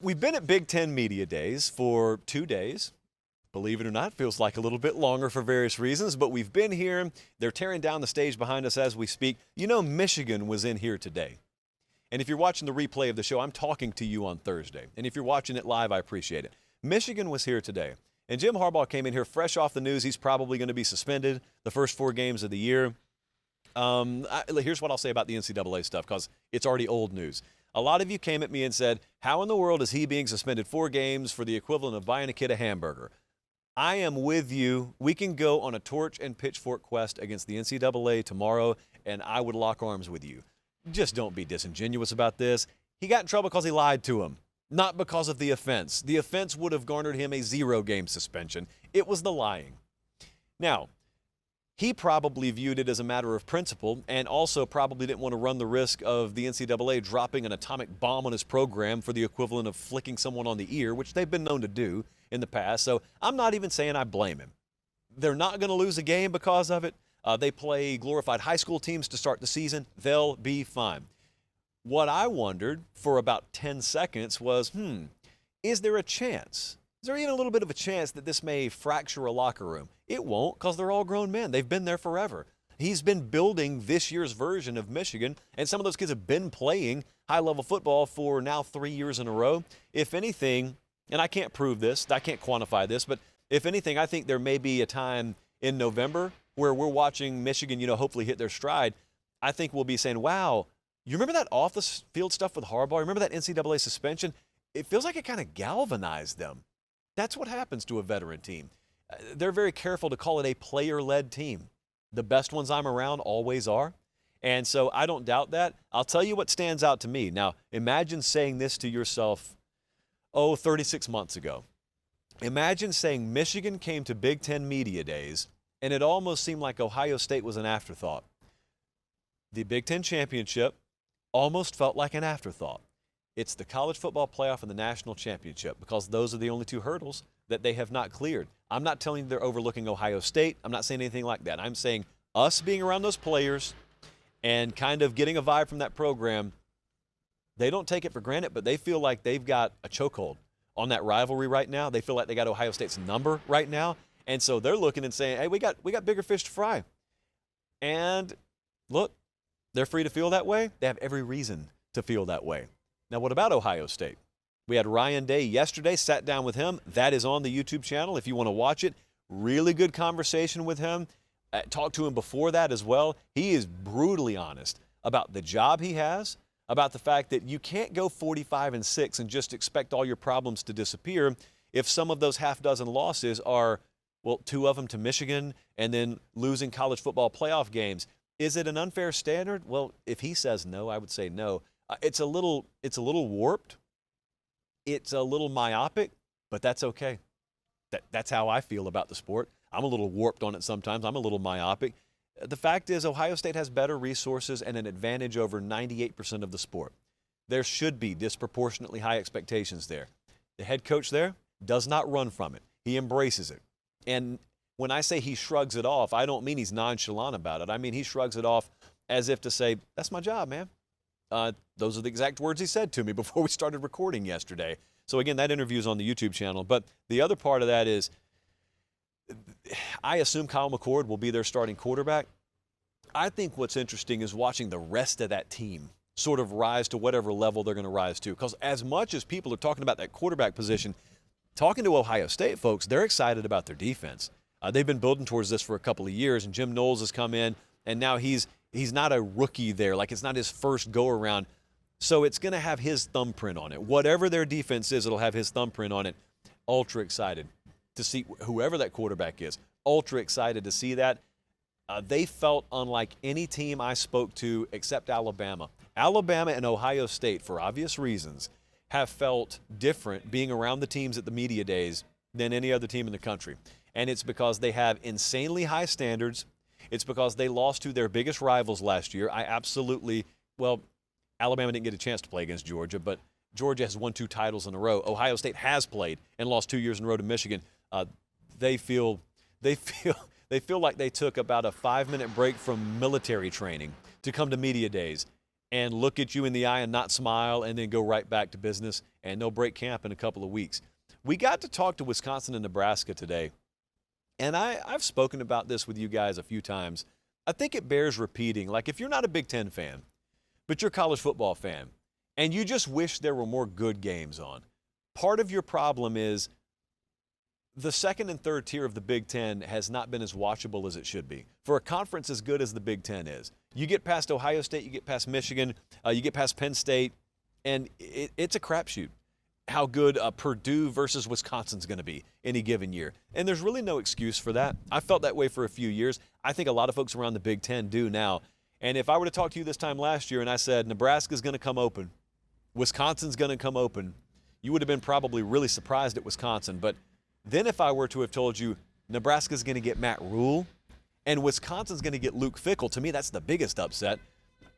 We've been at Big Ten Media Days for 2 days. Believe it or not, feels like a little bit longer for various reasons, but we've been here. They're tearing down the stage behind us as we speak. You know, Michigan was in here today. And if you're watching the replay of the show, I'm talking to you on Thursday. And if you're watching it live, I appreciate it. Michigan was here today. And Jim Harbaugh came in here fresh off the news. He's probably going to be suspended the first 4 games of the year. Here's what I'll say about the NCAA stuff, because it's already old news. A lot of you came at me and said, how in the world is he being suspended 4 games for the equivalent of buying a kid a hamburger? I am with you. We can go on a torch and pitchfork quest against the NCAA tomorrow, and I would lock arms with you. Just don't be disingenuous about this. He got in trouble because he lied to him, not because of the offense. The offense would have garnered him a 0-game suspension. It was the lying. Now, he probably viewed it as a matter of principle and also probably didn't want to run the risk of the NCAA dropping an atomic bomb on his program for the equivalent of flicking someone on the ear, which they've been known to do in the past. So I'm not even saying I blame him. They're not going to lose a game because of it. They play glorified high school teams to start the season. They'll be fine. What I wondered for about 10 seconds was, is there a chance? Is there even a little bit of a chance that this may fracture a locker room? It won't, because they're all grown men. They've been there forever. He's been building this year's version of Michigan, and some of those kids have been playing high-level football for now 3 years in a row. If anything, and I can't prove this, I can't quantify this, but if anything, I think there may be a time in November where we're watching Michigan, hopefully hit their stride. I think we'll be saying, wow, you remember that off-the-field stuff with Harbaugh? Remember that NCAA suspension? It feels like it kind of galvanized them. That's what happens to a veteran team. They're very careful to call it a player-led team. The best ones I'm around always are. And so I don't doubt that. I'll tell you what stands out to me. Now, imagine saying this to yourself, 36 months ago. Imagine saying Michigan came to Big Ten Media Days, and it almost seemed like Ohio State was an afterthought. The Big Ten Championship almost felt like an afterthought. It's the college football playoff and the national championship, because those are the only 2 hurdles that they have not cleared. I'm not telling you they're overlooking Ohio State. I'm not saying anything like that. I'm saying us being around those players and kind of getting a vibe from that program, they don't take it for granted, but they feel like they've got a chokehold on that rivalry right now. They feel like they got Ohio State's number right now. And so they're looking and saying, hey, we got bigger fish to fry. And look, they're free to feel that way. They have every reason to feel that way. Now, what about Ohio State? We had Ryan Day yesterday, sat down with him. That is on the YouTube channel if you want to watch it. Really good conversation with him. Talked to him before that as well. He is brutally honest about the job he has, about the fact that you can't go 45-6 and just expect all your problems to disappear if some of those half-dozen losses are, 2 of them to Michigan and then losing college football playoff games. Is it an unfair standard? Well, if he says no, I would say no. It's a little warped. It's a little myopic, but that's okay. That's how I feel about the sport. I'm a little warped on it sometimes. I'm a little myopic. The fact is, Ohio State has better resources and an advantage over 98% of the sport. There should be disproportionately high expectations there. The head coach there does not run from it. He embraces it. And when I say he shrugs it off, I don't mean he's nonchalant about it. I mean he shrugs it off as if to say, that's my job, man. Those are the exact words he said to me before we started recording yesterday. So again, that interview is on the YouTube channel. But the other part of that is, I assume Kyle McCord will be their starting quarterback. I think what's interesting is watching the rest of that team sort of rise to whatever level they're going to rise to. Because as much as people are talking about that quarterback position, talking to Ohio State folks, they're excited about their defense. They've been building towards this for a couple of years, and Jim Knowles has come in, and now he's not a rookie there. Like, it's not his first go-around. So it's going to have his thumbprint on it. Whatever their defense is, it'll have his thumbprint on it. Ultra excited to see whoever that quarterback is. Ultra excited to see that. They felt unlike any team I spoke to except Alabama. Alabama and Ohio State, for obvious reasons, have felt different being around the teams at the media days than any other team in the country. And it's because they have insanely high standards. It's because they lost to their biggest rivals last year. Alabama didn't get a chance to play against Georgia, but Georgia has won 2 titles in a row. Ohio State has played and lost 2 years in a row to Michigan. They feel like they took about a 5-minute break from military training to come to media days. and look at you in the eye and not smile and then go right back to business, and they'll break camp in a couple of weeks. We got to talk to Wisconsin and Nebraska today, and I've spoken about this with you guys a few times. I think it bears repeating. Like, if you're not a Big Ten fan, but you're a college football fan, and you just wish there were more good games on, part of your problem is the second and third tier of the Big Ten has not been as watchable as it should be. For a conference as good as the Big Ten is, you get past Ohio State, you get past Michigan, you get past Penn State, and it's a crapshoot how good Purdue versus Wisconsin's going to be any given year. And there's really no excuse for that. I felt that way for a few years. I think a lot of folks around the Big Ten do now. And if I were to talk to you this time last year and I said Nebraska's going to come open, Wisconsin's going to come open, you would have been probably really surprised at Wisconsin. But then if I were to have told you Nebraska's going to get Matt Rule and Wisconsin's going to get Luke Fickell, to me that's the biggest upset,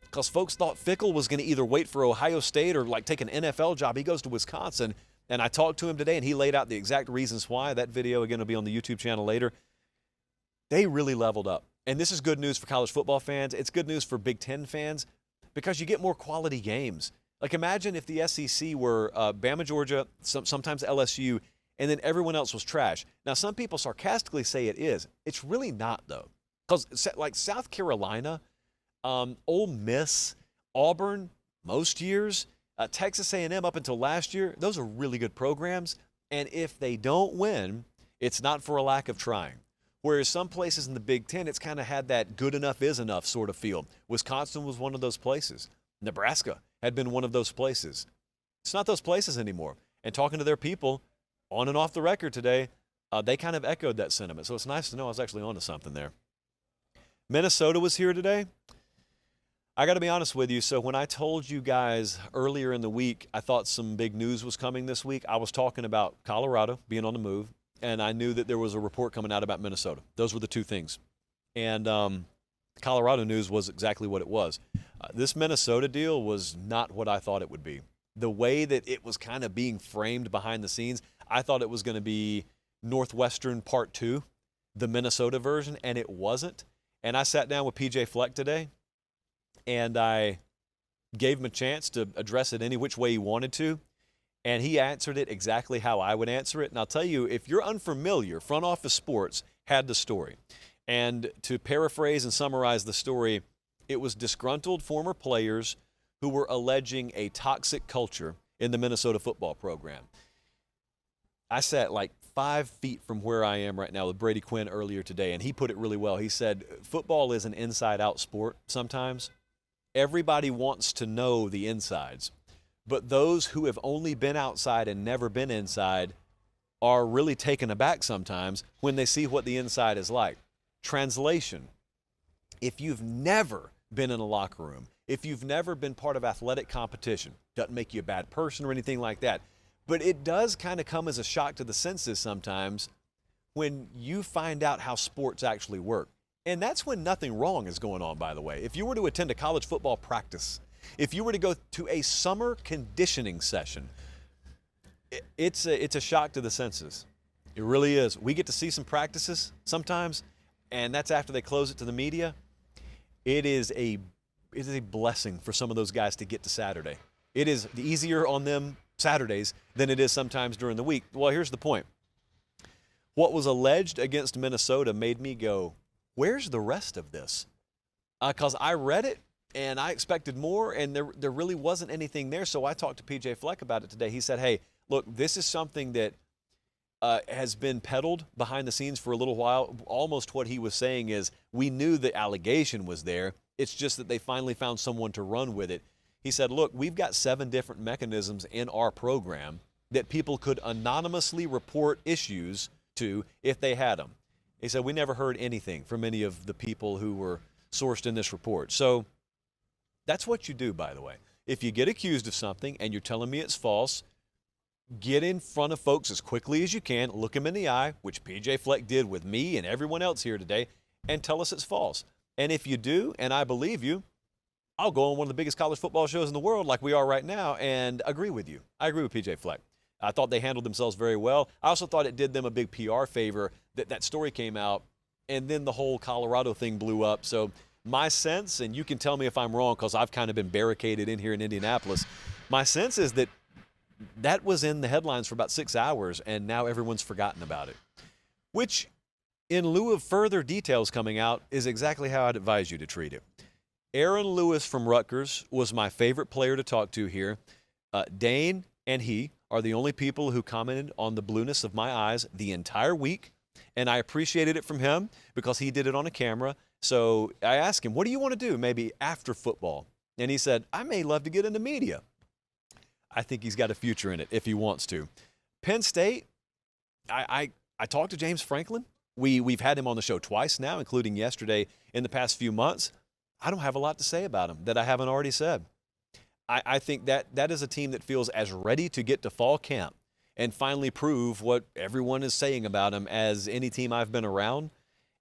because folks thought Fickell was going to either wait for Ohio State or like take an NFL job. He goes to Wisconsin, and I talked to him today, and he laid out the exact reasons why. That video, again, will be on the YouTube channel later. They really leveled up. And this is good news for college football fans. It's good news for Big Ten fans because you get more quality games. Like, imagine if the SEC were Bama, Georgia, sometimes LSU, and then everyone else was trash. Now, some people sarcastically say it is. It's really not, though. Because, like, South Carolina, Ole Miss, Auburn, most years, Texas A&M up until last year, those are really good programs. And if they don't win, it's not for a lack of trying. Whereas some places in the Big Ten, it's kind of had that good enough is enough sort of feel. Wisconsin was one of those places. Nebraska had been one of those places. It's not those places anymore. And talking to their people on and off the record today, they kind of echoed that sentiment. So it's nice to know I was actually onto something there. Minnesota was here today. I got to be honest with you. So when I told you guys earlier in the week, I thought some big news was coming this week. I was talking about Colorado being on the move, and I knew that there was a report coming out about Minnesota. Those were the two things. And Colorado news was exactly what it was. This Minnesota deal was not what I thought it would be. The way that it was kind of being framed behind the scenes, I thought it was going to be Northwestern Part 2, the Minnesota version, and it wasn't. And I sat down with PJ Fleck today, and I gave him a chance to address it any which way he wanted to, and he answered it exactly how I would answer it. And I'll tell you, if you're unfamiliar, Front Office Sports had the story. And to paraphrase and summarize the story, it was disgruntled former players who were alleging a toxic culture in the Minnesota football program. I sat like 5 feet from where I am right now with Brady Quinn earlier today, and he put it really well. He said, football is an inside-out sport sometimes. Everybody wants to know the insides, but those who have only been outside and never been inside are really taken aback sometimes when they see what the inside is like. Translation, if you've never been in a locker room, if you've never been part of athletic competition, doesn't make you a bad person or anything like that, but it does kind of come as a shock to the senses sometimes when you find out how sports actually work. And that's when nothing wrong is going on, by the way. If you were to attend a college football practice, if you were to go to a summer conditioning session, it's a shock to the senses. It really is. We get to see some practices sometimes, and that's after they close it to the media. It is a blessing for some of those guys to get to Saturday. It is easier on them Saturdays than it is sometimes during the week. Well, here's the point. What was alleged against Minnesota made me go, where's the rest of this? Because I read it, and I expected more, and there really wasn't anything there. So I talked to PJ Fleck about it today. He said, hey, look, this is something that has been peddled behind the scenes for a little while. Almost what he was saying is we knew the allegation was there. It's just that they finally found someone to run with it. He said, look, we've got 7 different mechanisms in our program that people could anonymously report issues to if they had them. He said, we never heard anything from any of the people who were sourced in this report. So that's what you do, by the way. If you get accused of something and you're telling me it's false, get in front of folks as quickly as you can, look them in the eye, which PJ Fleck did with me and everyone else here today, and tell us it's false. And if you do, and I believe you, I'll go on one of the biggest college football shows in the world like we are right now and agree with you. I agree with PJ Fleck. I thought they handled themselves very well. I also thought it did them a big PR favor that that story came out, and then the whole Colorado thing blew up. So My sense, and you can tell me if I'm wrong because I've kind of been barricaded in here in Indianapolis, my sense is that that was in the headlines for about 6 hours, and now everyone's forgotten about it. Which, in lieu of further details coming out, is exactly how I'd advise you to treat it. Aaron Lewis from Rutgers was my favorite player to talk to here. Dane and he are the only people who commented on the blueness of my eyes the entire week, and I appreciated it from him because he did it on a camera. So I asked him, what do you want to do maybe after football? And he said, I may love to get into media. I think he's got a future in it if he wants to. Penn State, I talked to James Franklin. We've had him on the show twice now, including yesterday in the past few months. I don't have a lot to say about him that I haven't already said. I think that is a team that feels as ready to get to fall camp and finally prove what everyone is saying about them as any team I've been around.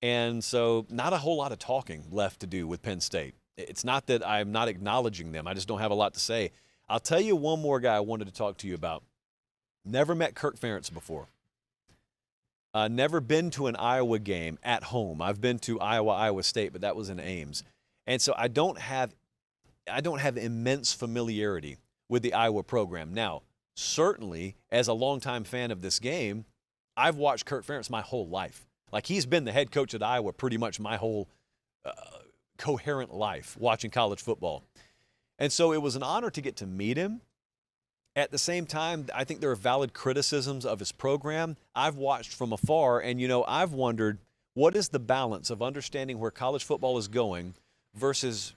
And so not a whole lot of talking left to do with Penn State. It's not that I'm not acknowledging them. I just don't have a lot to say. I'll tell you one more guy I wanted to talk to you about. Never met Kirk Ferentz before. Never been to an Iowa game at home. I've been to Iowa State, but that was in Ames. And so I don't have immense familiarity with the Iowa program. Now, certainly, as a longtime fan of this game, I've watched Kirk Ferentz my whole life. Like, he's been the head coach at Iowa pretty much my whole coherent life watching college football. And so it was an honor to get to meet him. At the same time, I think there are valid criticisms of his program. I've watched from afar, and, I've wondered, what is the balance of understanding where college football is going versus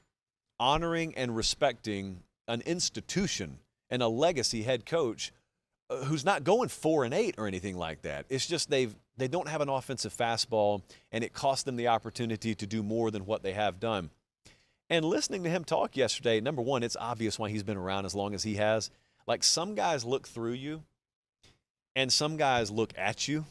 honoring and respecting an institution and a legacy head coach who's not going 4-8 or anything like that. It's just they don't have an offensive fastball, and it cost them the opportunity to do more than what they have done. And listening to him talk yesterday, number one, it's obvious why he's been around as long as he has. Like, some guys look through you, and some guys look at you.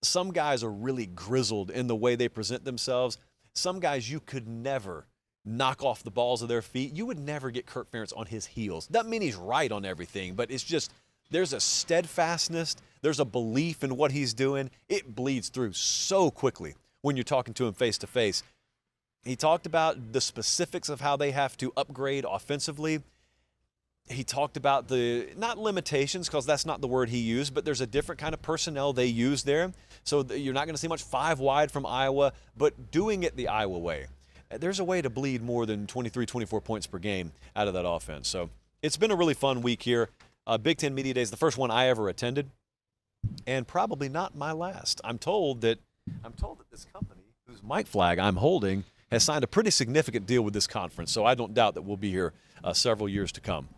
Some guys are really grizzled in the way they present themselves. Some guys you could never knock off the balls of their feet. You would never get Kirk Ferentz on his heels. Doesn't mean he's right on everything, but it's just there's a steadfastness, there's a belief in what he's doing. It bleeds through so quickly when you're talking to him face to face. He talked about the specifics of how they have to upgrade offensively. He talked about not limitations, because that's not the word he used, but there's a different kind of personnel they use there. So you're not going to see much 5 wide from Iowa, but doing it the Iowa way. There's a way to bleed more than 23, 24 points per game out of that offense. So it's been a really fun week here. Big Ten Media Days, the first one I ever attended, and probably not my last. I'm told that this company, whose mic flag I'm holding, has signed a pretty significant deal with this conference. So I don't doubt that we'll be here several years to come.